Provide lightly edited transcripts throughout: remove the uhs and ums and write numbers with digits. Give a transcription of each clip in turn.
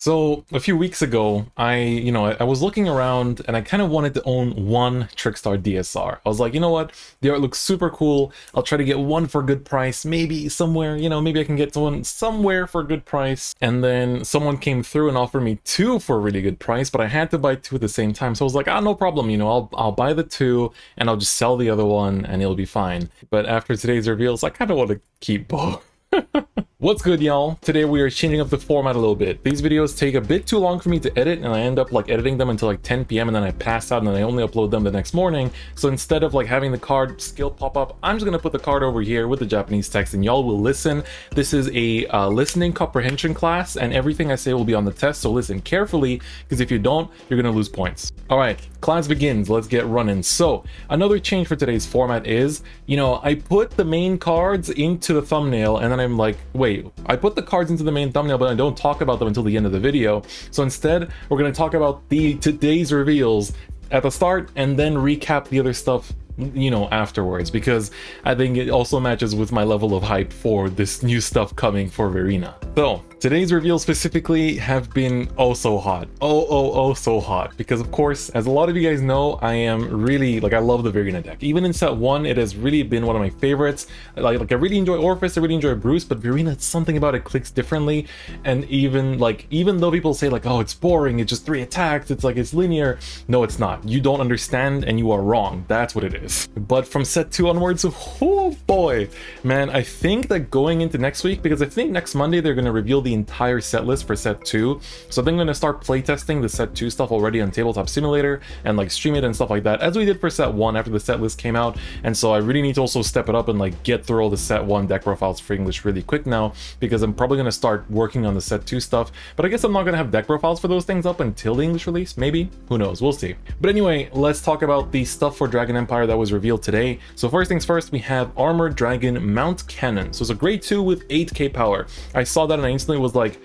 So a few weeks ago, I was looking around and I kind of wanted to own one Trickstar DSR. I was like, you know what? The art looks super cool. I'll try to get one for a good price. Maybe somewhere, maybe I can get one somewhere for a good price. And then someone came through and offered me two for a really good price, but I had to buy two at the same time. So I was like, no problem. I'll buy the two and I'll just sell the other one and it'll be fine. But after today's reveals, I kind of want to keep both. What's good, y'all? Today we are changing up the format a little bit. These videos take a bit too long for me to edit, and I end up editing them until 10 p.m. and then I pass out and then I only upload them the next morning. So instead of having the card skill pop up, I'm just gonna put the card over here with the Japanese text and y'all will listen. This is a listening comprehension class and everything I say will be on the test, so listen carefully because if you don't, you're gonna lose points. All right, class begins. Let's get running. So another change for today's format is, I put the main cards into the thumbnail and then I'm like, wait, I put the cards into the main thumbnail, but I don't talk about them until the end of the video. So instead, we're going to talk about today's reveals at the start and then recap the other stuff afterwards, because I think it also matches with my level of hype for this new stuff coming for Vairina. So today's reveals specifically have been so hot. So hot, because of course, as a lot of you guys know, I am really I love the Vairina deck. Even in set 1, it has really been one of my favorites. I really enjoy Orpheus, I really enjoy Bruce, but Vairina, something about it clicks differently. And even though people say oh, it's boring, it's just 3 attacks, it's linear. No, it's not. You don't understand and you are wrong. That's what it is. But from set 2 onwards, oh boy, man, I think that going into next week, because I think next Monday they're going to reveal the entire set list for set 2, so I think I'm going to start playtesting the set 2 stuff already on Tabletop Simulator and stream it and stuff like that, as we did for set 1 after the set list came out. And so I really need to also step it up and get through all the set 1 deck profiles for English really quick now, because I'm probably going to start working on the set 2 stuff. But I guess I'm not going to have deck profiles for those things up until the English release, maybe? Who knows? We'll see. But anyway, let's talk about the stuff for Dragon Empire that was revealed today. So first things first, we have Armored Dragon Mount Cannon. So it's a grade 2 with 8k power. I saw that and I instantly was like,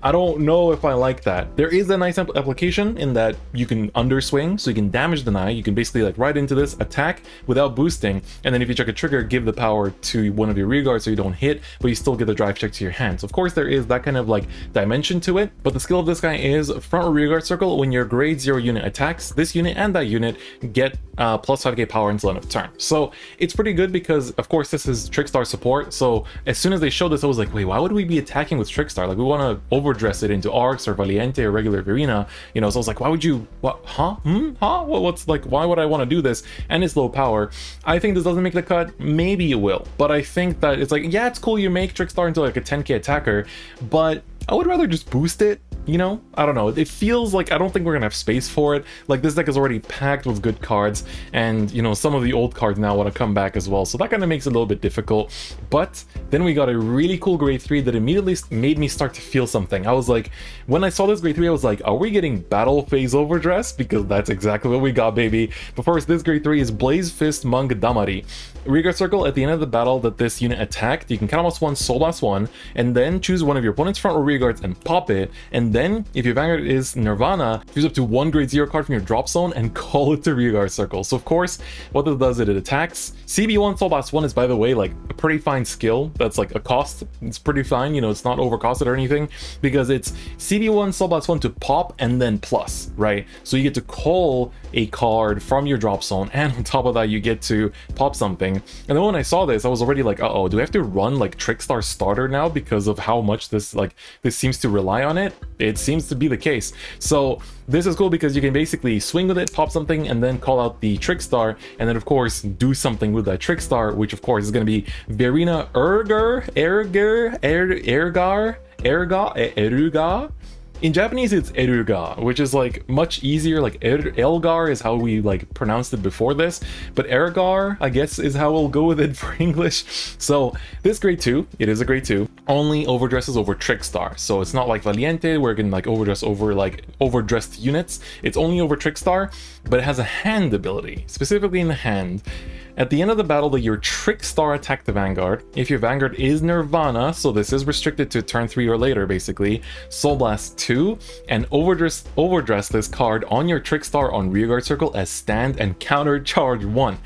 I don't know if I like that. There is a nice application in that you can underswing, so you can damage deny. You can basically right into this, attack without boosting, and then if you check a trigger, give the power to one of your rear guards so you don't hit, but you still get the drive check to your hands. Of course, there is that kind of dimension to it, but the skill of this guy is front or rear guard circle. When your grade 0 unit attacks, this unit and that unit get plus 5k power until end of turn. So it's pretty good because, of course, this is Trickstar support. So as soon as they showed this, I was like, wait, why would we be attacking with Trickstar? We want to overdress it into Arcs or Valiente or regular Vairina, so I was like, why would you, what, why would I want to do this? And it's low power. I think this doesn't make the cut. Maybe it will, but I think that it's yeah, it's cool you make Trickstar into a 10k attacker, but I would rather just boost it, I don't know. It feels I don't think we're gonna have space for it. This deck is already packed with good cards, and some of the old cards now want to come back as well, so that kind of makes it a little bit difficult. But then we got a really cool grade 3 that immediately made me start to feel something. I was like, when I saw this grade 3, I was like, are we getting Battle Phase Overdress? Because that's exactly what we got, baby. But first, this grade 3 is Blaze Fist Mung Damari. Rearguard circle, at the end of the battle that this unit attacked, you can count almost 1 Soul Blast 1, and then choose one of your opponent's front or rear guards and pop it, and then if your Vanguard is Nirvana, choose up to 1 grade 0 card from your drop zone and call it to rearguard circle. So of course, what this does is it attacks. CB1 Soul Blast 1 is, by the way, a pretty fine skill. That's a cost. It's pretty fine, it's not overcosted or anything, because it's CB1 Soul Blast 1 to pop and then plus, right? So you get to call a card from your drop zone, and on top of that, you get to pop something. And then when I saw this, I was already like, uh-oh, do I have to run Trickstar starter now because of how much this seems to rely on it? It seems to be the case. So this is cool because you can basically swing with it, pop something, and then call out the Trickstar, and then of course do something with that Trickstar, which of course is going to be Vairina Erger. In Japanese, it's Eruga, which is much easier. Elgar is how we pronounced it before this, but Ergar, I guess, is how we'll go with it for English. So this grade 2, it is a grade 2, only overdresses over Trickstar. So it's not like Valiente where it can overdress over overdressed units. It's only over Trickstar, but it has a hand ability, specifically in the hand. At the end of the battle that your Trickstar attack the Vanguard, if your Vanguard is Nirvana, so this is restricted to turn 3 or later basically, Soul Blast 2, and overdress this card on your Trickstar on rearguard circle as stand and counter charge 1.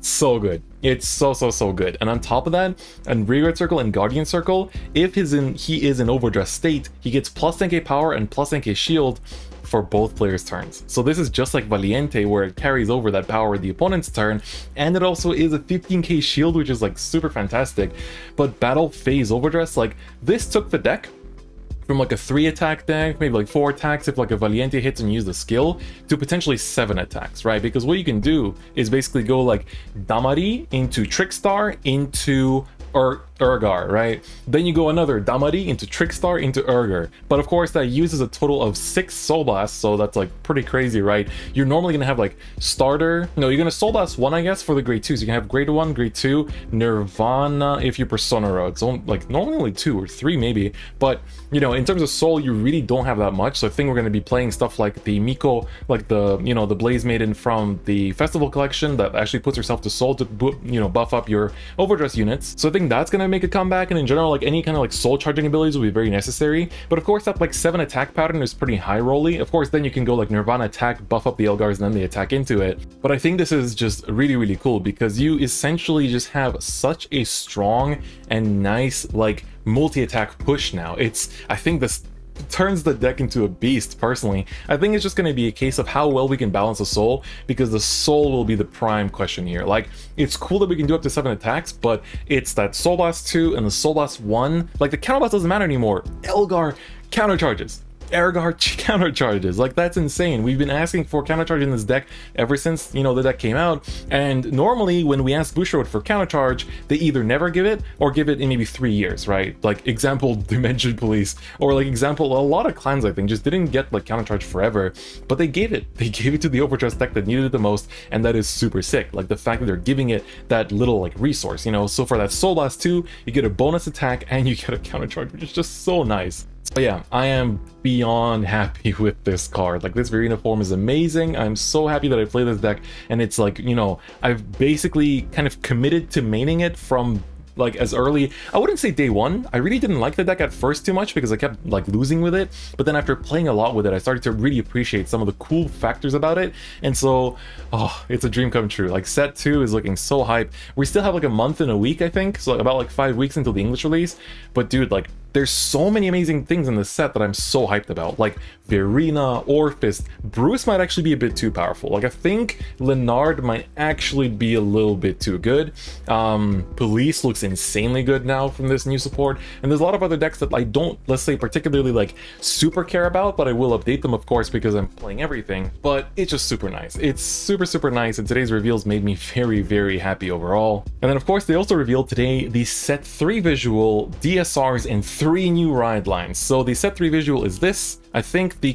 So good. It's so good. And on top of that, in Rearguard Circle and Guardian Circle, if he is in overdress state, he gets plus 10k power and plus 10k shield for both players' turns. So this is just like Valiente, where it carries over that power the opponent's turn, and it also is a 15k shield, which is like super fantastic. But Battle Phase Overdress, like this took the deck from like a 3 attack deck, maybe like 4 attacks if like a Valiente hits and use the skill, to potentially 7 attacks, right? Because what you can do is basically go like Damari into Trickstar into Erger, right? Then you go another Damari into Trickstar into Erger. But of course that uses a total of 6 Soul Blasts, so that's like pretty crazy, right? You're normally gonna have like starter, no, you're gonna Soul Blast 1, I guess, for the grade 2. So you can have grade 1, grade 2, Nirvana if you Persona Road. So like normally only 2 or 3 maybe, but you know, in terms of soul, you really don't have that much. So I think we're gonna be playing stuff like the Miko, like the, you know, the Blaze Maiden from the Festival Collection that actually puts herself to soul to, you know, buff up your overdress units. So I think that's gonna make a comeback, and in general, like any kind of like soul charging abilities will be very necessary. But of course that like 7 attack pattern is pretty high rolly. Of course then you can go like Nirvana attack, buff up the Elgars, and then they attack into it. But I think this is just really cool because you essentially just have such a strong and nice like multi-attack push now. I think this turns the deck into a beast. Personally, I think it's just going to be a case of how well we can balance the soul, because the soul will be the prime question here. Like, it's cool that we can do up to 7 attacks, but it's that Soul Blast 2 and the Soul Blast 1, like the counter blast doesn't matter anymore. Elgar countercharges, Erger countercharges, like that's insane. We've been asking for countercharge in this deck ever since, you know, the deck came out, and normally when we ask Bushiroad for countercharge, they either never give it or give it in maybe 3 years, right? Like example Dimension Police, or like example a lot of clans I think just didn't get like countercharge forever, but they gave it to the overdress deck that needed it the most, and that is super sick. Like the fact that they're giving it that little like resource, you know. So for that Soul Blast 2, you get a bonus attack and you get a countercharge, which is just so nice. So yeah, I am beyond happy with this card. Like, this Vairina form is amazing. I'm so happy that I play this deck, and it's like, you know, I've basically kind of committed to maining it from like as early, I wouldn't say day one. I really didn't like the deck at first too much because I kept like losing with it, but then after playing a lot with it, I started to really appreciate some of the cool factors about it. And so, oh, it's a dream come true. Like, set 2 is looking so hype. We still have like a month and a week, I think, so about like 5 weeks until the English release. But dude, like, there's so many amazing things in this set that I'm so hyped about. Like Vairina, Orphist, Bruce might actually be a bit too powerful. Like, I think Leonard might actually be a little bit too good. Police looks insanely good now from this new support. And there's a lot of other decks that I don't, let's say, particularly like super care about, but I will update them, of course, because I'm playing everything. But it's just super nice. It's super nice, and today's reveals made me very happy overall. And then, of course, they also revealed today the set 3 visual, DSRs, and 3 new ride lines. So the set 3 visual is this. I think the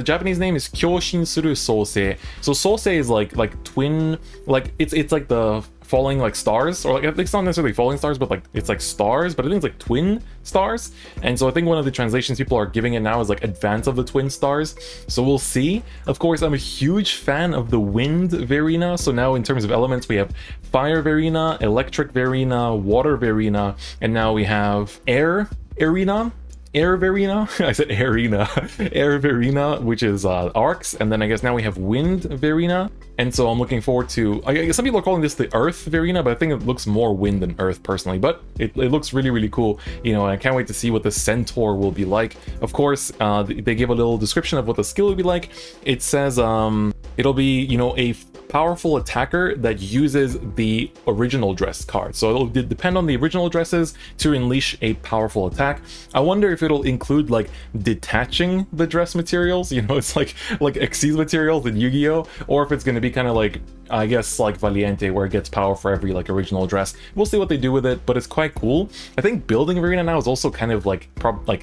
Japanese name is Kyoshin Suru Sousei. So Sousei is like twin, like it's like the falling like stars, or like it's not necessarily falling stars, but like it's like stars, but I think it's like twin stars. And so I think one of the translations people are giving it now is like advance of the twin stars. So we'll see. Of course, I'm a huge fan of the wind Vairina. So now in terms of elements, we have fire Vairina, electric Vairina, water Vairina, and now we have air Vairina. I said Arena. Air Vairina, which is arcs, and then I guess now we have wind Vairina. And so I'm looking forward to, I guess some people are calling this the Earth Vairina, but I think it looks more wind than Earth personally. But it looks really cool, you know, and I can't wait to see what the Centaur will be like. Of course, they give a little description of what the skill will be like. It says it'll be, you know, a powerful attacker that uses the original dress card. So it'll depend on the original dresses to unleash a powerful attack. I wonder if it'll include like detaching the dress materials, you know, it's like Xyz materials in Yu-Gi-Oh, or if it's going to be kind of like, I guess, like Valiente, where it gets power for every like original dress. We'll see what they do with it, but it's quite cool. I think building Vairina now is also kind of like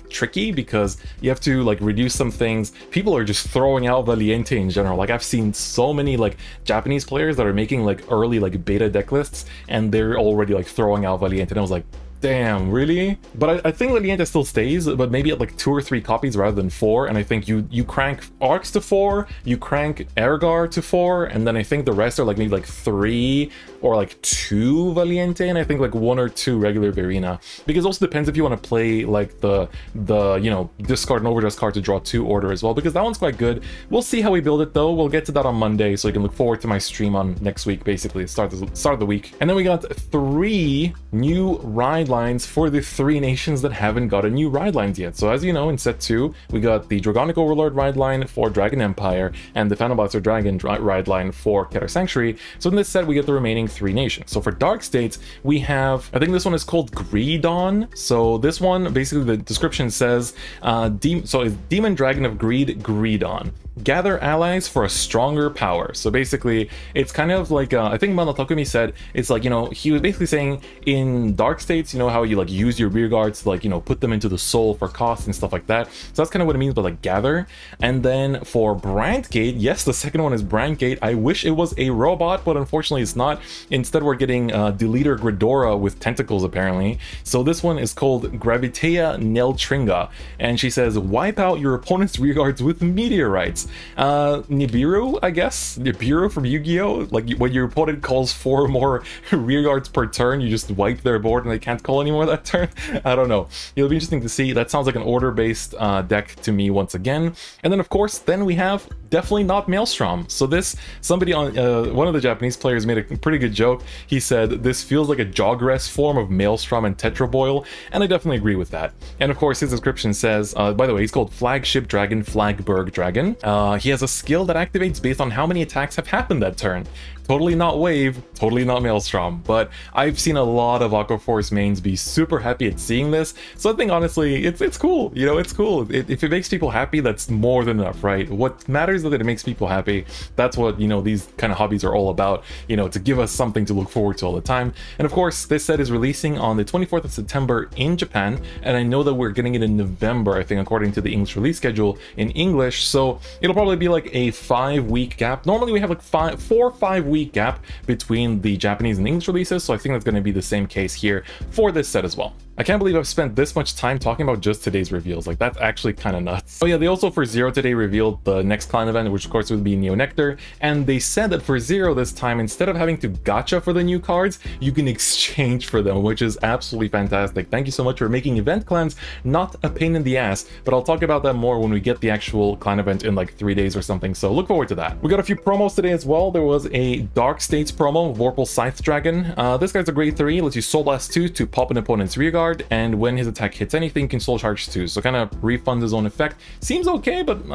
tricky, because you have to like reduce some things. People are just throwing out Valiente in general. Like, I've seen so many like Japanese players that are making like early like beta deck lists, and they're already like throwing out Valiente, and I was like, damn, really? But I think Valiente still stays, but maybe at like 2 or 3 copies rather than 4. And I think you crank Arcs to 4, you crank Ergar to 4, and then I think the rest are like maybe like 3 or like 2 Valiente, and I think like 1 or 2 regular Vairina, because it also depends if you want to play like the you know, discard an overdress card to draw 2 order as well, because that one's quite good. We'll see how we build it though. We'll get to that on Monday, so you can look forward to my stream on next week, basically start of the week. And then we got 3 new ride lines for the 3 nations that haven't got a new ride lines yet. So as you know, in set 2 we got the Dragonic Overlord ride line for Dragon Empire and the Phantom Blaster Dragon ride line for Keter Sanctuary. So in this set we get the remaining 3 nations. So for Dark States we have, I think this one is called Greedon. So this one, basically the description says so it's Demon Dragon of Greed, Greedon. Gather allies for a stronger power. So basically it's kind of like I think Mano Takumi said, it's like, you know, he was basically saying in Dark States, you know how you like use your rear guards to like, you know, put them into the soul for cost and stuff like that. So that's kind of what it means by like gather. And then for Brandgate, yes, the second one is Brandgate. I wish it was a robot, but unfortunately it's not. Instead we're getting Deleter Gridora with tentacles apparently. So this one is called Gravitea Neltringa, and she says wipe out your opponent's rear guards with meteorites. Nibiru, I guess? Nibiru from Yu-Gi-Oh! Like when your opponent calls 4 more rear guards per turn, you just wipe their board and they can't call anymore that turn? I don't know. It'll be interesting to see. That sounds like an order-based deck to me once again. And then of course, then we have definitely not Maelstrom. So this, somebody on, one of the Japanese players made a pretty good joke. He said, this feels like a Jogress form of Maelstrom and Tetraboil, and I definitely agree with that. And of course, his description says, by the way, he's called Flagship Dragon, Flagberg Dragon. He has a skill that activates based on how many attacks have happened that turn. Totally not Wave, totally not Maelstrom, but I've seen a lot of Aqua Force mains be super happy at seeing this, so I think honestly, it's cool, you know, it's cool. If it makes people happy, that's more than enough, right? What matters is that it makes people happy. That's what, you know, these kind of hobbies are all about, you know, to give us something to look forward to all the time. And of course, this set is releasing on the 24th of September in Japan, and I know that we're getting it in November, I think, according to the English release schedule in English, so it'll probably be like a 5-week gap. Normally we have like 4 or 5 week gap between the Japanese and English releases, so I think that's going to be the same case here for this set as well. I can't believe I've spent this much time talking about just today's reveals. Like, that's actually kind of nuts. Oh yeah, they also for Zero today revealed the next clan event, which of course would be Neo Nectar, and they said that for Zero this time, instead of having to gacha for the new cards, you can exchange for them, which is absolutely fantastic. Thank you so much for making event clans not a pain in the ass, but I'll talk about that more when we get the actual clan event in like 3 days or something, so look forward to that. We got a few promos today as well. There was a Dark States promo, Vorpal Scythe Dragon. This guy's a grade 3, lets you Soul Blast 2 to pop an opponent's rear guard, and when his attack hits anything, can Soul Charge 2, so kind of refunds his own effect. Seems okay, but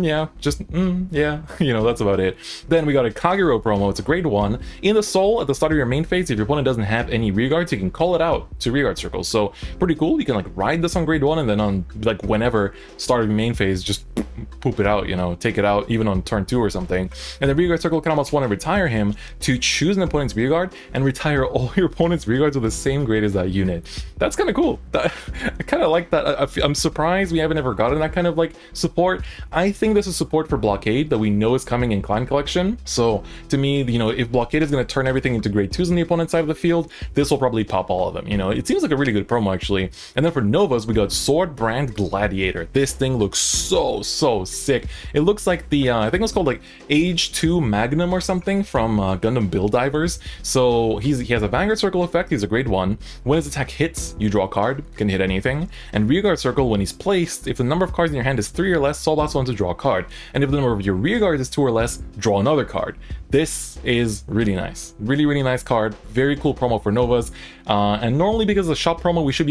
yeah, just yeah, you know, that's about it. Then we got a Kagero promo. It's a grade 1. In the Soul, at the start of your main phase, if your opponent doesn't have any rear guards, you can call it out to rear guard circles, so pretty cool. You can like ride this on grade 1, and then on like whenever start of your main phase, just poop it out, you know, take it out even on turn 2 or something. And the rear guard circle can almost want to retire him to choose an opponent's rear guard and retire all your opponent's rear guards with the same grade as that unit. That's kind of cool. I kind of like that. I'm surprised we haven't ever gotten that kind of like support. I think this is support for Blockade that we know is coming in Clan Collection. So to me, you know, if Blockade is going to turn everything into grade 2s on the opponent's side of the field, this will probably pop all of them. You know, it seems like a really good promo actually. And then for Novas, we got Sword Brand Gladiator. This thing looks so sick. It looks like the I think it was called like Age 2 Magnum or something from Gundam Build Divers. So he has a Vanguard Circle effect. He's a grade 1. When his attack hits, you draw a card, can hit anything. And Rearguard Circle, when he's placed, if the number of cards in your hand is 3 or less, Soul Blast 1 to draw a card. And if the number of your rear guards is 2 or less, draw another card. This is really nice. Really nice card. Very cool promo for Novas. And normally because of the shop promo, we should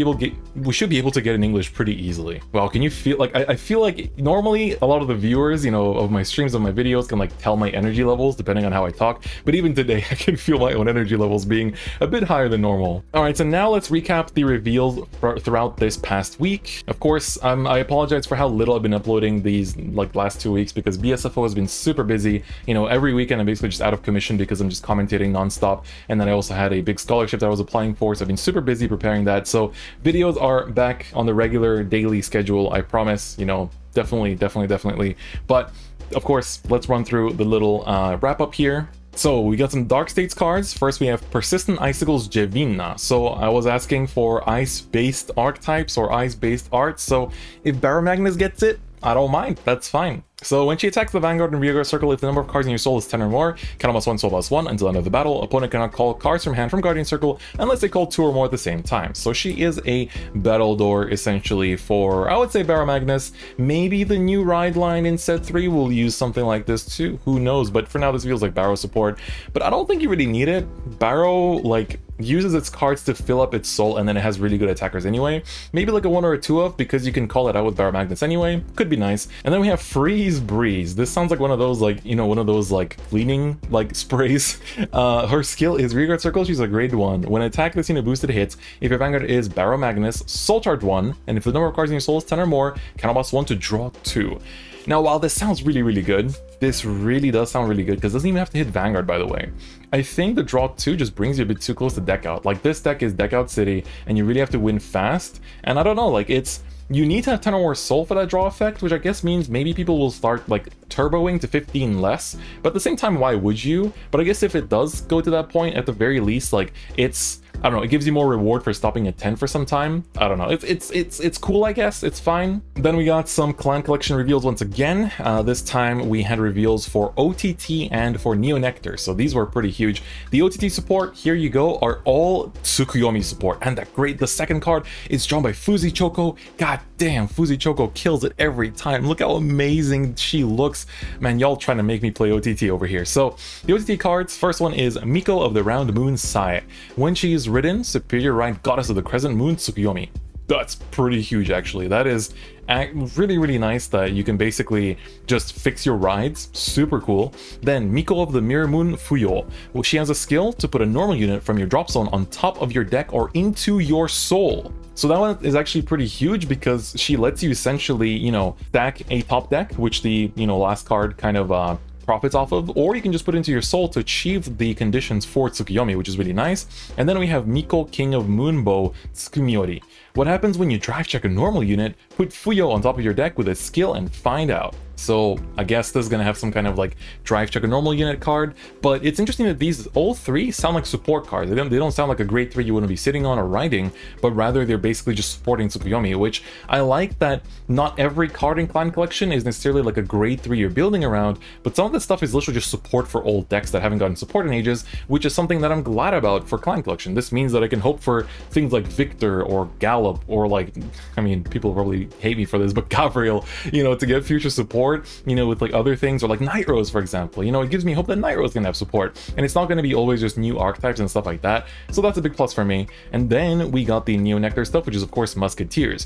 be able to get in English pretty easily. Wow, can you feel like I feel like normally a lot of the viewers, you know, of my streams, of my videos can like tell my energy levels depending on how I talk. But even today, I can feel my own energy levels being a bit higher than normal. All right, so now let's recap the reveals throughout this past week. Of course, I apologize for how little I've been uploading these like last 2 weeks because BSFO has been super busy. You know, every weekend I'm basically just out of commission because I'm just commentating nonstop. And then I also had a big scholarship that I was applying for, so I've been super busy preparing that. So videos are back on the regular daily schedule, I promise. You know, definitely. But of course, let's run through the little wrap up here. So we got some Dark States cards. First we have Persistent Icicles Jevina. So I was asking for ice-based archetypes or ice-based art. So if Baromagnus gets it, I don't mind. That's fine. So when she attacks the Vanguard and Rearguard circle, if the number of cards in your soul is 10 or more, count +1, soul +1 until the end of the battle. Opponent cannot call cards from hand from Guardian Circle unless they call 2 or more at the same time. So she is a battle door essentially for, I would say, Barrow Magnus. Maybe the new ride line in set 3 will use something like this too. Who knows? But for now, this feels like Barrow support. But I don't think you really need it. Barrow, like, uses its cards to fill up its soul, and then it has really good attackers anyway. Maybe like a 1 or a 2 of, because you can call it out with Barrow Magnus anyway. Could be nice. And then we have Freeze Breeze. This sounds like one of those, like, you know, one of those like cleaning like sprays. Her skill is Rearguard Circle. She's a grade 1. When attack this unit boosted hits, if your Vanguard is Barrow Magnus, soul charge 1, and if the number of cards in your soul is 10 or more, count +1 to draw 2. Now, while this sounds really, really good, this really does sound really good, because it doesn't even have to hit Vanguard, by the way. I think the draw 2 just brings you a bit too close to deck out. Like, this deck is deck out city, and you really have to win fast. And I don't know, like, it's... You need to have 10 or more soul for that draw effect, which I guess means maybe people will start, like, turboing to 15 less. But at the same time, why would you? But I guess if it does go to that point, at the very least, like, it's... I don't know, it gives you more reward for stopping at 10 for some time. I don't know, it's cool, I guess, it's fine. Then we got some clan collection reveals once again. This time we had reveals for OTT and for Neo Nectar, so these were pretty huge. The OTT support, here you go, are all Tsukuyomi support, and that great, the second card is drawn by Fuzi Choco. God damn, Fuzi Choco kills it every time. Look how amazing she looks. Man, y'all trying to make me play OTT over here. So, the OTT cards, first one is Miko of the Round Moon Sai. When she is ridden, Superior Ride Goddess of the Crescent Moon Tsukuyomi. That's pretty huge, actually. That is really, really nice that you can basically just fix your rides. Super cool. Then Miko of the Mirror Moon Fuyo. Well, she has a skill to put a normal unit from your drop zone on top of your deck or into your soul. So that one is actually pretty huge because she lets you essentially, you know, stack a top deck, which the, you know, last card kind of profits off of, or you can just put into your soul to achieve the conditions for Tsukuyomi, which is really nice. And then we have Miko, King of Moonbow, Tsukumiori. What happens when you drive check a normal unit, put Fuyo on top of your deck with a skill and find out. So I guess this is going to have some kind of like drive check a normal unit card, but it's interesting that these all three sound like support cards. They don't sound like a grade 3 you wouldn't be sitting on or riding, but rather they're basically just supporting Tsukuyomi, which I like that not every card in Clan Collection is necessarily like a grade 3 you're building around, but some of this stuff is literally just support for old decks that haven't gotten support in ages, which is something that I'm glad about for Clan Collection. This means that I can hope for things like Victor or Gallop or like, I mean, people probably hate me for this, but Gabriel, you know, to get future support, you know, with like other things, or like Night Rose, for example. You know, it gives me hope that Night Rose can have support, and it's not going to be always just new archetypes and stuff like that. So that's a big plus for me. And then we got the Neo Nectar stuff, which is of course Musketeers.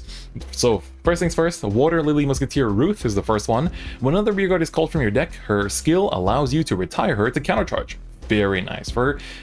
So first things first, Water Lily Musketeer Ruth is the first one. When another rearguard is called from your deck, her skill allows you to retire her to countercharge. Very nice.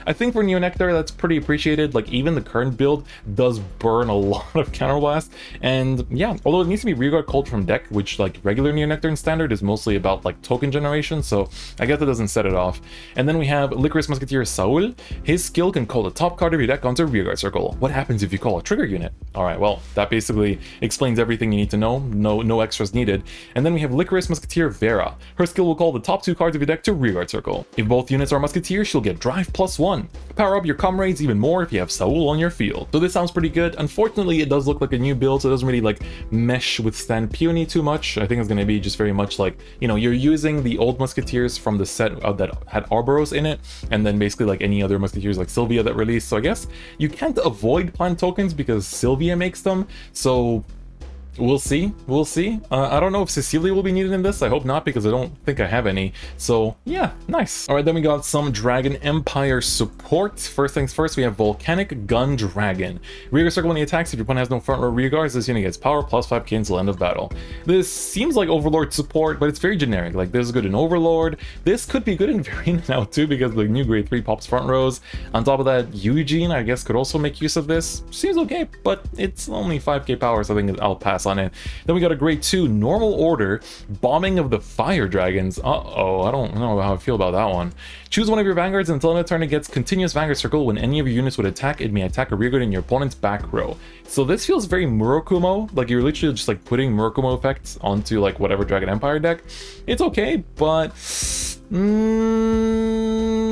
I think for Neo Nectar, that's pretty appreciated. Like, even the current build does burn a lot of counterblast, and yeah, although it needs to be rearguard called from deck, which like regular Neo Nectar in standard is mostly about like token generation, so I guess that doesn't set it off. And then we have Licorice Musketeer Saul. His skill can call the top card of your deck onto rearguard circle. What happens if you call a trigger unit? All right, well, that basically explains everything you need to know. No extras needed. And then we have Licorice Musketeer Vera. Her skill will call the top 2 cards of your deck to rearguard circle. If both units are Musketeers, she'll get drive +1. Power up your comrades even more if you have Saul on your field. So this sounds pretty good. Unfortunately, it does look like a new build, so it doesn't really like mesh with Stan Peony too much. I think it's going to be just very much like, you know, you're using the old Musketeers from the set that had Arboros in it, and then basically like any other Musketeers like Sylvia that released. So I guess you can't avoid plant tokens because Sylvia makes them, so we'll see. We'll see. I don't know if Cecilia will be needed in this. I hope not, because I don't think I have any. So yeah, nice. All right, then we got some Dragon Empire support. First things first, we have Volcanic Gun Dragon. Rearguard circle when he attacks. If your opponent has no front row rearguards, this unit gets power +5k until end of battle. This seems like Overlord support, but it's very generic. Like, this is good in Overlord. This could be good in Vairina now too, because the new grade 3 pops front rows. On top of that, Eugene, I guess, could also make use of this. Seems okay, but it's only 5k power, so I think I'll pass on it. Then we got a grade 2 normal order bombing of the fire dragons. Uh-oh, I don't know how I feel about that one. Choose one of your vanguards until end of turn it gets continuous vanguard circle. When any of your units would attack, it may attack a rearguard in your opponent's back row. So this feels very Murakumo, like you're literally just like putting Murakumo effects onto like whatever Dragon Empire deck. It's okay, but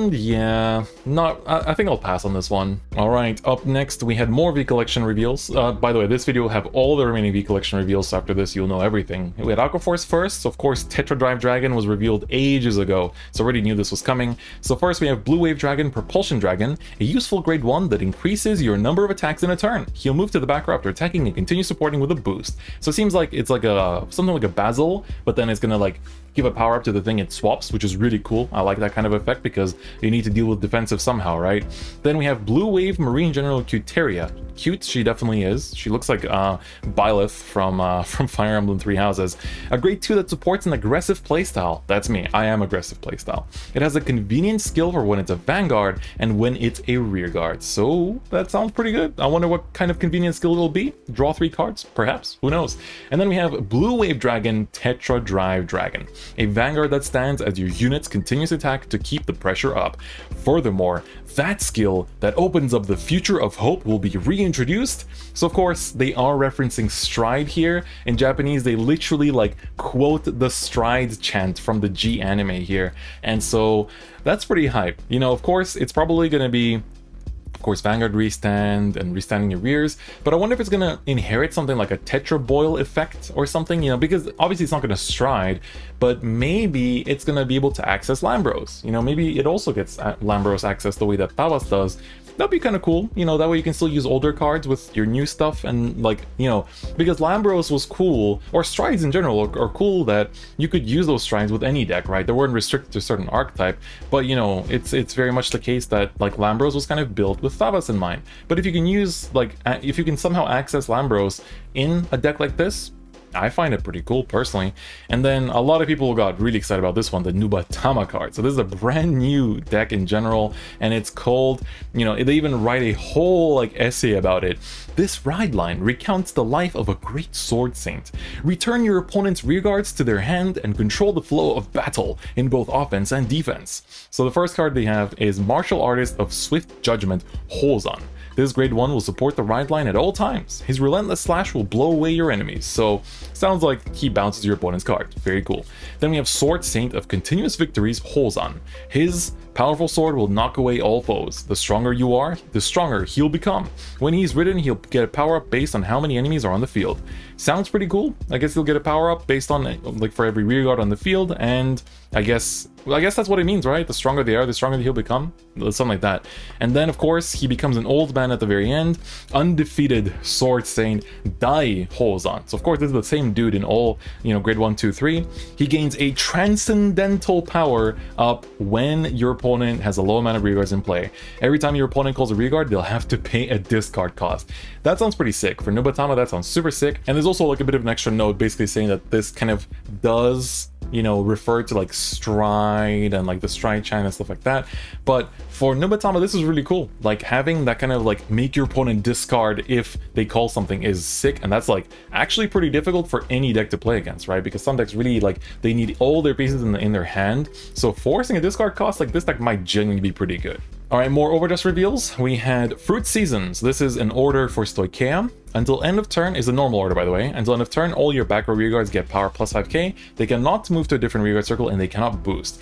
Yeah, I think I'll pass on this one. All right, up next we had more V Collection reveals. By the way, this video will have all the remaining V Collection reveals, so after this you'll know everything. We had Aqua Force first, so of course Tetra Drive Dragon was revealed ages ago, so already knew this was coming. So first we have Blue Wave Dragon, Propulsion Dragon, a useful grade 1 that increases your number of attacks in a turn. He'll move to the back row after attacking and continue supporting with a boost. So it seems like it's like something like a Basil, but then it's gonna like give a power up to the thing it swaps, which is really cool. I like that kind of effect because you need to deal with defensive somehow, right? Then we have Blue Wave Marine General Cuteria. Cute, she definitely is. She looks like Byleth from Fire Emblem Three Houses. A grade 2 that supports an aggressive playstyle. That's me. I am aggressive playstyle. It has a convenient skill for when it's a Vanguard and when it's a rearguard. So that sounds pretty good. I wonder what kind of convenient skill it'll be. Draw 3 cards, perhaps. Who knows? And then we have Blue Wave Dragon Tetra Drive Dragon, a Vanguard that stands as your unit's continuous attack to keep the pressure up. Furthermore, that skill that opens up the future of hope will be reintroduced. So of course they are referencing Stride here. In Japanese they literally like quote the Stride chant from the G anime here, and so that's pretty hype. You know, of course it's probably gonna be, of course, Vanguard restand and restanding your rears, but I wonder if it's gonna inherit something like a Tetra Boil effect or something, you know, because obviously it's not gonna stride, but maybe it's gonna be able to access Lambros. You know, maybe it also gets Lambros access the way that Tavas does. That'd be kind of cool, you know, that way you can still use older cards with your new stuff, and like, you know, because Lambros was cool, or strides in general are cool, that you could use those strides with any deck, right? They weren't restricted to a certain archetype, but you know, it's very much the case that like Lambros was kind of built with Thavas in mind. But if you can use like, if you can somehow access Lambros in a deck like this, I find it pretty cool personally. And then a lot of people got really excited about this one, the Nubatama card. So this is a brand new deck in general, and it's called, you know, they even write a whole like essay about it. This ride line recounts the life of a great sword saint. Return your opponent's rearguards to their hand and control the flow of battle in both offense and defense. So the first card they have is Martial Artist of Swift Judgment, Hozan. This grade 1 will support the ride line at all times. His relentless slash will blow away your enemies, so sounds like he bounces your opponent's card. Very cool. Then we have Sword Saint of Continuous Victories, Hozan. His powerful sword will knock away all foes. The stronger you are, the stronger he'll become. When he's ridden, he'll get a power-up based on how many enemies are on the field. Sounds pretty cool. I guess he'll get a power-up based on, like, for every rearguard on the field, and I guess that's what it means, right? The stronger they are, the stronger he'll become. Something like that. And then, of course, he becomes an old man at the very end. Undefeated Sword Saint Dai Hozan. So, of course, this is the same dude in all, you know, grade 1, 2, 3. He gains a transcendental power up when your opponent has a low amount of rearguards in play. Every time your opponent calls a rearguard, they'll have to pay a discard cost. That sounds pretty sick. For Nubatama, that sounds super sick. And there's also like a bit of an extra note basically saying that this kind of does, you know, refer to like Stride and like the Stride chant and stuff like that. But for Nubatama, this is really cool. Like having that kind of like make your opponent discard if they call something is sick. And that's like actually pretty difficult for any deck to play against, right? Because some decks really like they need all their pieces in their hand. So forcing a discard cost like this deck might genuinely be pretty good. Alright, more overdress reveals. We had Fruit Seasons. This is an order for Stoicheia. Until end of turn is a normal order, by the way. Until end of turn, all your back row rearguards get power plus 5k. They cannot move to a different rearguard circle, and they cannot boost.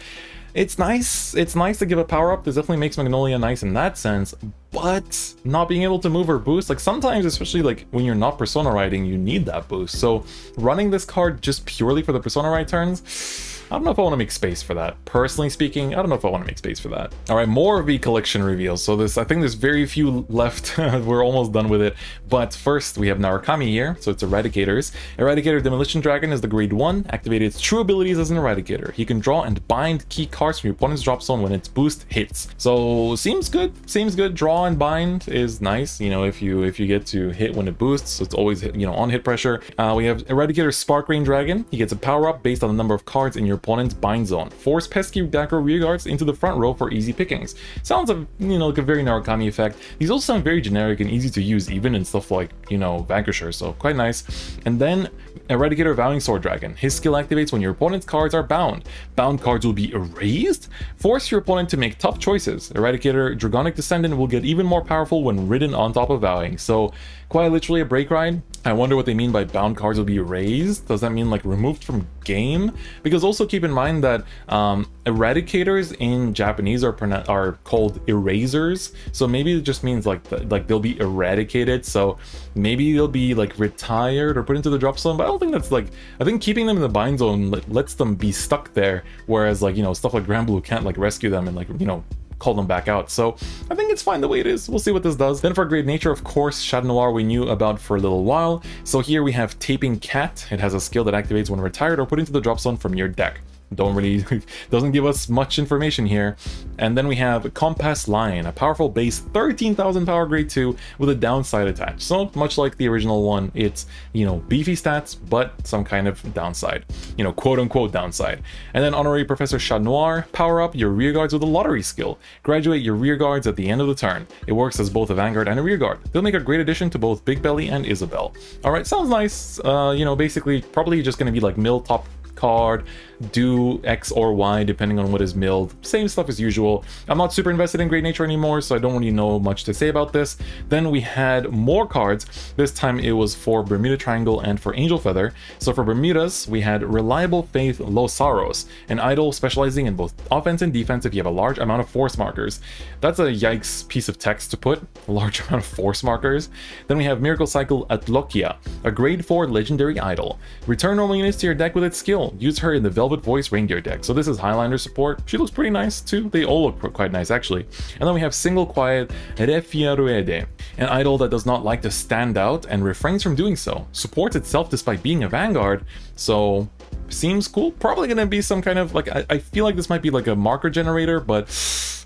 It's nice. It's nice to give a power up. This definitely makes Magnolia nice in that sense. But not being able to move or boost, like sometimes, especially like when you're not Persona riding, you need that boost. So running this card just purely for the Persona ride turns, I don't know if I want to make space for that. Personally speaking, I don't know if I want to make space for that. All right, more V collection reveals. So I think there's very few left. We're almost done with it. But first, we have Narukami here. So it's Eradicators. Eradicator Demolition Dragon is the grade 1. Activated its true abilities as an Eradicator. He can draw and bind key cards from your opponent's drop zone when its boost hits. So seems good. Seems good. Draw and bind is nice. You know, if you get to hit when it boosts, so it's always, you know, on hit pressure. We have Eradicator Spark Rain Dragon. He gets a power up based on the number of cards in your opponent's bind zone. Force pesky Dacro rearguards into the front row for easy pickings. Sounds of, you know, like a very Narukami effect. These also sound very generic and easy to use even in stuff like, you know, Vanquisher, so quite nice. And then Eradicator Vowing Sword Dragon. His skill activates when your opponent's cards are bound. Bound cards will be erased. Force your opponent to make tough choices. Eradicator Dragonic Descendant will get even more powerful when ridden on top of Vowing. So Quite literally a break ride. I wonder what they mean by bound cards will be erased. Does that mean like removed from game? Because also keep in mind that Eradicators in Japanese are called erasers. So maybe it just means like they'll be eradicated. So maybe they'll be like retired or put into the drop zone. But I don't think that's like, I think keeping them in the bind zone lets them be stuck there. Whereas like, you know, stuff like Granblue can't like rescue them and like, you know, call them back out. So I think it's fine the way it is. We'll see what this does. Then for Great Nature, of course, Shadow Noir we knew about for a little while. So here we have Taping Cat. It has a skill that activates when retired or put into the drop zone from your deck. Don't really, doesn't give us much information here. And then we have Compass Line, a powerful base 13,000 power grade 2 with a downside attached. So much like the original one, it's, you know, beefy stats, but some kind of downside, you know, quote unquote downside. And then Honorary Professor Chat Noir, power up your rear guards with a lottery skill. Graduate your rear guards at the end of the turn. It works as both a Vanguard and a rear guard. They'll make a great addition to both Big Belly and Isabel. All right, sounds nice. You know, basically probably just going to be like mill top card, do X or Y depending on what is milled. Same stuff as usual. I'm not super invested in Great Nature anymore, so I don't really know much to say about this. Then we had more cards. This time it was for Bermuda Triangle and for Angel Feather. So for Bermudas, we had Reliable Faith Losaros, an idol specializing in both offense and defense if you have a large amount of force markers. That's a yikes piece of text to put, a large amount of force markers. Then we have Miracle Cycle Atlokia, a grade 4 legendary idol. Return normal units to your deck with its skill. Use her in the Velvet Voice Reindeer deck. So this is Highlander support. She looks pretty nice too. They all look quite nice actually. And then we have Single Quiet Refiaruede, an idol that does not like to stand out and refrains from doing so. Supports itself despite being a Vanguard. So seems cool. Probably gonna be some kind of like, I feel like this might be like a marker generator, but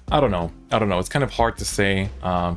I don't know. It's kind of hard to say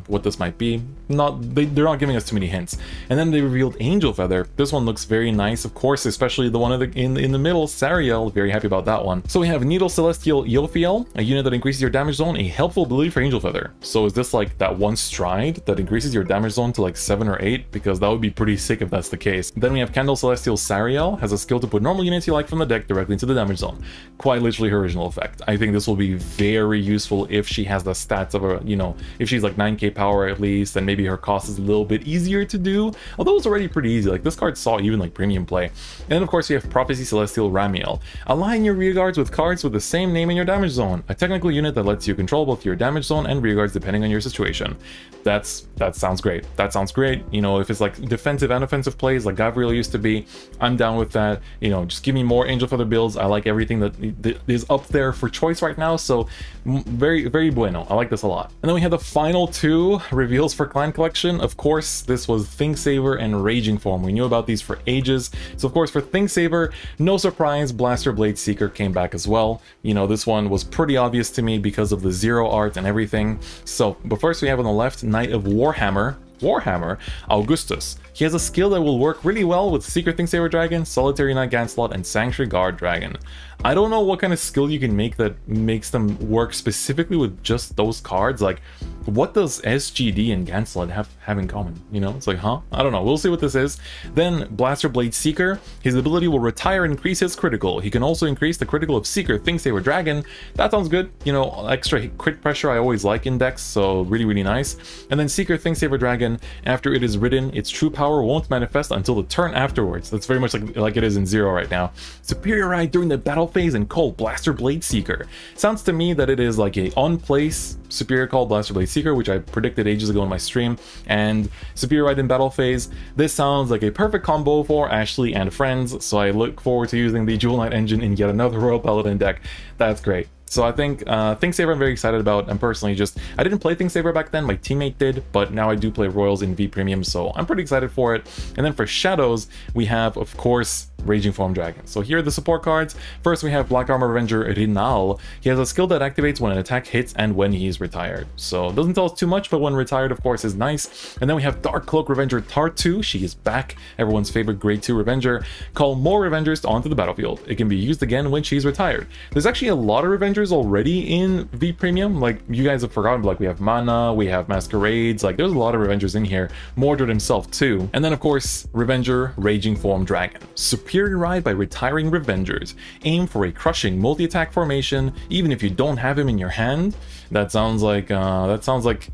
what this might be. They're not giving us too many hints. And then they revealed Angel Feather. This one looks very nice, of course, especially the one in the middle, Sariel. Very happy about that one. So we have Needle Celestial Yophiel, a unit that increases your damage zone, a helpful ability for Angel Feather. So is this like that one stride that increases your damage zone to like 7 or 8? Because that would be pretty sick if that's the case. Then we have Candle Celestial Sariel, has a skill to put normal units you like from the deck directly into the damage zone. Quite literally her original effect. I think this will be very useful if she has the stats of a, you know, if she's like 9k power at least, and maybe her cost is a little bit easier to do, although it's already pretty easy. Like this card saw even like premium play. And then of course you have Prophecy Celestial Ramiel. Align your rear guards with cards with the same name in your damage zone, a technical unit that lets you control both your damage zone and rear guards depending on your situation. That sounds great. That sounds great. You know, if it's like defensive and offensive plays like Gabriel used to be, I'm down with that. You know, just give me more Angel Feather builds. I like everything that is up there for choice right now, so very, very bueno. I like this a lot. And then we have the final two reveals for Clan Collection. Of course, this was Thingsaver and Raging Form. We knew about these for ages. So of course for Thingsaver, no surprise, Blaster Blade Seeker came back as well. You know, this one was pretty obvious to me because of the zero art and everything. So, but first we have on the left, Knight of Warhammer, Augustus. He has a skill that will work really well with Secret Thingsaver Dragon, Solitary Knight Ganslot, and Sanctuary Guard Dragon. I don't know what kind of skill you can make that makes them work specifically with just those cards. Like, what does SGD and Ganslot have in common? You know, it's like, huh? I don't know. We'll see what this is. Then Blaster Blade Seeker. His ability will retire and increase his critical. He can also increase the critical of Seeker Thingsaver Dragon. That sounds good. You know, extra crit pressure I always like in decks, so really, really nice. And then Seeker Thingsaver Dragon, after it is ridden, its true power won't manifest until the turn afterwards. That's very much like it is in Zero right now. Superior Ride during the battle phase and call Blaster Blade Seeker. Sounds to me that it is like a on-place Superior Call Blaster Blade Seeker, which I predicted ages ago in my stream, and Superior Ride in battle phase. This sounds like a perfect combo for Ashley and friends, so I look forward to using the Jewel Knight engine in yet another Royal Paladin deck. That's great. So I think Thingsaver I'm very excited about, and personally I didn't play Thingsaver back then, my teammate did, but now I do play Royals in V Premium, so I'm pretty excited for it. And then for Shadows, we have, of course, Raging Form Dragon. So here are the support cards. First we have Black Armor Revenger Rinal. He has a skill that activates when an attack hits and when he is retired. So it doesn't tell us too much, but when retired, of course, is nice. And then we have Dark Cloak Revenger Tartu. She is back, everyone's favorite grade 2 Revenger. Call more Revengers onto the battlefield. It can be used again when she's retired. There's actually a lot of Revengers Revengers already in V Premium. Like, you guys have forgotten, but like we have Mana, we have Masquerades, like there's a lot of Revengers in here. Mordred himself too. And then of course, Revenger Raging Form Dragon. Superior ride by retiring Revengers. Aim for a crushing multi-attack formation, even if you don't have him in your hand. That sounds like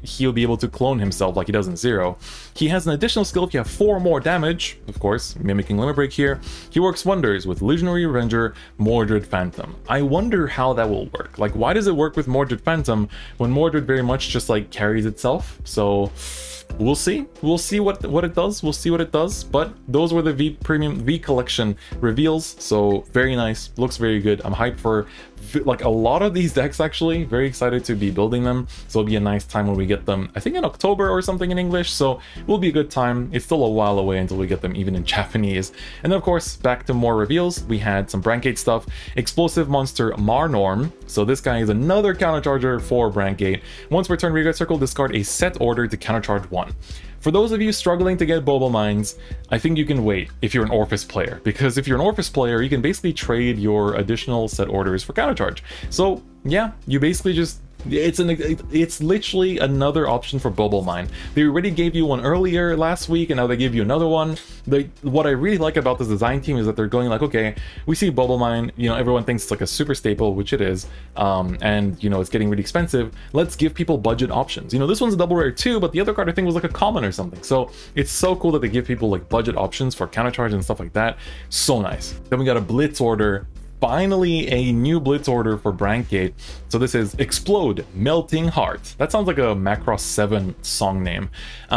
he'll be able to clone himself like he does in Zero. He has an additional skill if you have 4 more damage, of course, mimicking Limit Break here. He works wonders with Legionary Revenger Mordred Phantom. I wonder how that will work. Like, why does it work with Mordred Phantom when Mordred very much just like carries itself? So we'll see. We'll see what it does. We'll see what it does. But those were the V Premium V Collection reveals. So very nice. Looks very good. I'm hyped for like a lot of these decks actually. Very excited to be building them. So it'll be a nice time when we get them. I think in October or something in English. So it will be a good time. It's still a while away until we get them even in Japanese. And then of course, back to more reveals. We had some Brancate stuff. Explosive Monster Marnorm. So this guy is another countercharger for Brancate. Once per turn, Rearguard Circle, discard a set order to countercharge 1. For those of you struggling to get Bobo Mines, I think you can wait if you're an Orphis player, because if you're an Orphis player, you can basically trade your additional set orders for countercharge. So yeah, you basically just, it's literally another option for Bobo Mine. They already gave you one earlier last week, and now they give you another one. What I really like about this design team is that they're going like, okay, we see Bobo Mine, you know, everyone thinks it's like a super staple, which it is, and you know, it's getting really expensive. Let's give people budget options. You know, this one's a double rare too, but the other card I think was like a common or something. So it's so cool that they give people like budget options for countercharge and stuff like that. So nice. Then we got a Blitz Order. Finally, a new Blitz Order for Brancate. So this is Explode Melting Heart. That sounds like a Macross 7 song name.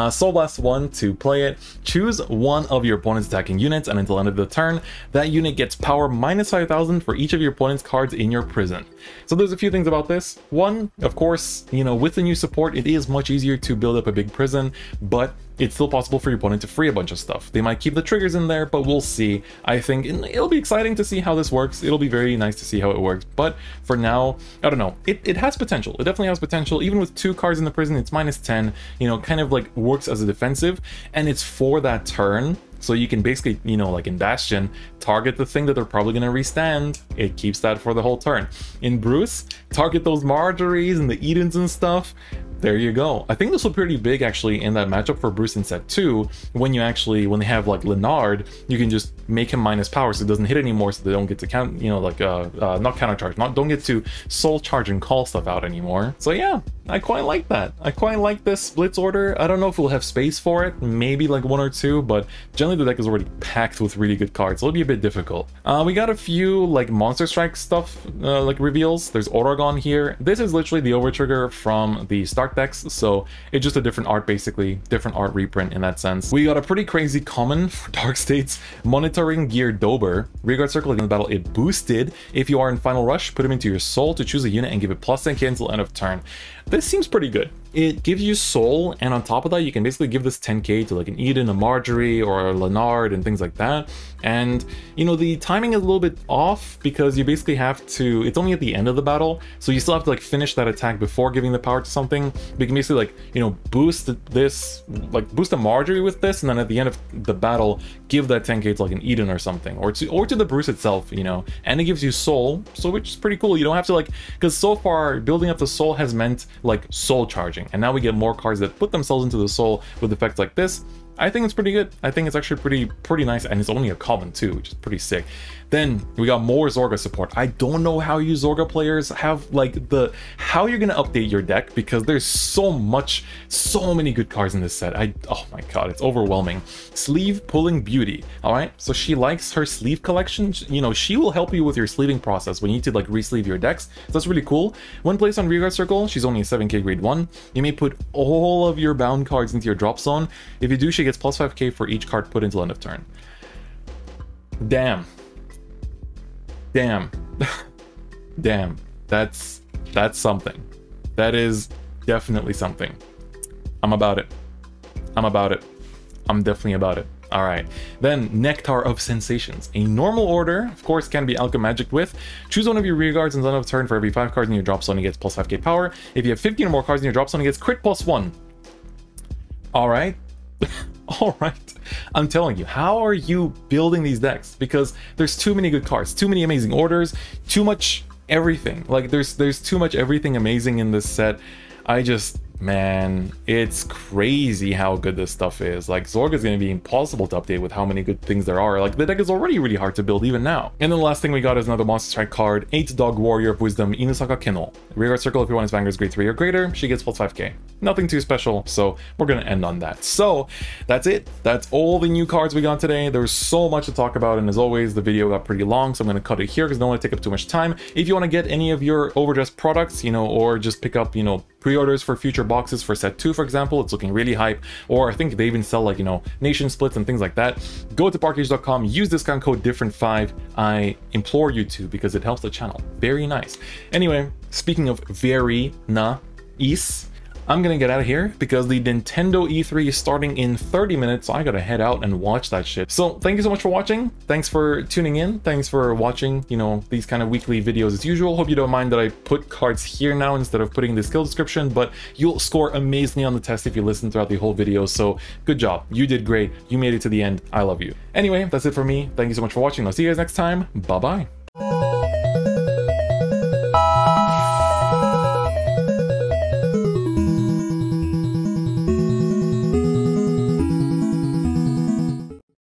Soul Blast 1 to play it. Choose one of your opponent's attacking units, and until the end of the turn, that unit gets power minus 5,000 for each of your opponent's cards in your prison. So there's a few things about this. One, of course, you know, with the new support, it is much easier to build up a big prison, but it's still possible for your opponent to free a bunch of stuff. They might keep the triggers in there, but we'll see. I think it'll be exciting to see how this works. It'll be very nice to see how it works. But for now, I don't know. It has potential. It definitely has potential. Even with 2 cards in the prison, it's minus 10. You know, kind of like works as a defensive. And it's for that turn. So you can basically, you know, like in Bastion, target the thing that they're probably going to restand. It keeps that for the whole turn. In Bruce, target those Marjories and the Edens and stuff. There you go. I think this will be pretty big actually in that matchup for Bruce in set 2. When they have like Leonard, you can just make him minus power so it doesn't hit anymore, so they don't get to count, you know, like not counter charge, don't get to soul charge and call stuff out anymore. So yeah, I quite like that. I quite like this Blitz Order. I don't know if we'll have space for it, maybe like 1 or 2, but generally the deck is already packed with really good cards, so it'll be a bit difficult. We got a few like Monster Strike stuff, like reveals. There's Oregon here. This is literally the overtrigger from the Stark decks, so it's just a different art, basically different art reprint in that sense. We got a pretty crazy common for Dark States, Monitoring Gear Dober. Rearguard Circle in the battle, it boosted. If you are in Final Rush, put him into your soul to choose a unit and give it plus 10k until end of turn. This seems pretty good. It gives you soul, and on top of that, you can basically give this 10k to like an Eden, a Marjorie, or a Leonard, and things like that. And, you know, the timing is a little bit off because you basically have to, it's only at the end of the battle, so you still have to like finish that attack before giving the power to something. But you can basically like, you know, boost this, like boost a Marjorie with this, and then at the end of the battle, give that 10k to like an Eden or something, or to the Bruce itself, you know, and it gives you soul, so which is pretty cool. You don't have to like, because so far building up the soul has meant like soul charging, and now we get more cards that put themselves into the soul with effects like this. I think it's pretty good. I think it's actually pretty nice, and it's only a common too, which is pretty sick. Then we got more Zorgo support. I don't know how you Zorgo players have like how you're gonna update your deck, because there's so many good cards in this set. Oh my god, it's overwhelming. Sleeve Pulling Beauty. All right, so she likes her sleeve collection. You know, she will help you with your sleeving process when you need to like re-sleeve your decks. So that's really cool. When placed on Rearguard Circle, she's only a 7k grade 1. You may put all of your bound cards into your drop zone. If you do, she gets plus 5k for each card put until end of turn. Damn. Damn, that's something. That is definitely something. I'm about it. I'm definitely about it. All right, then Nectar of Sensations. A normal order, of course, can be alchemagic with. Choose one of your rear guards and end of turn. For every 5 cards in your drop zone, you get plus 5k power. If you have 15 or more cards in your drop zone, it gets crit plus 1. All right. All right, I'm telling you, how are you building these decks? Because there's too many good cards, too many amazing orders, too much everything. Like there's too much everything amazing in this set. Man, it's crazy how good this stuff is. Like, Zorgo is going to be impossible to update with how many good things there are. Like, the deck is already really hard to build even now. And then the last thing we got is another Monster Strike card, 8-Dog Warrior of Wisdom, Inusaka Kennel. Rearguard Circle, if your opponent's Vanguard's grade 3 or greater, she gets plus 5k. Nothing too special, so we're going to end on that. So, that's it. That's all the new cards we got today. There's so much to talk about, and as always, the video got pretty long, so I'm going to cut it here because I don't want to take up too much time. If you want to get any of your overdress products, you know, or just pick up, you know, pre-orders for future boxes for set 2, for example, it's looking really hype, or I think they even sell, like, you know, nation splits and things like that. Go to parkage.com, use discount code DifferentFight. I implore you to, because it helps the channel. Very nice. Anyway, speaking of Vairina Erger, I'm gonna get out of here because the Nintendo E3 is starting in 30 minutes, so I gotta head out and watch that shit. So thank you so much for watching. Thanks for tuning in. Thanks for watching, you know, these kind of weekly videos as usual. Hope you don't mind that I put cards here now instead of putting the skill description, but you'll score amazingly on the test if you listen throughout the whole video. So good job. You did great. You made it to the end. I love you. Anyway, that's it for me. Thank you so much for watching. I'll see you guys next time. Bye-bye.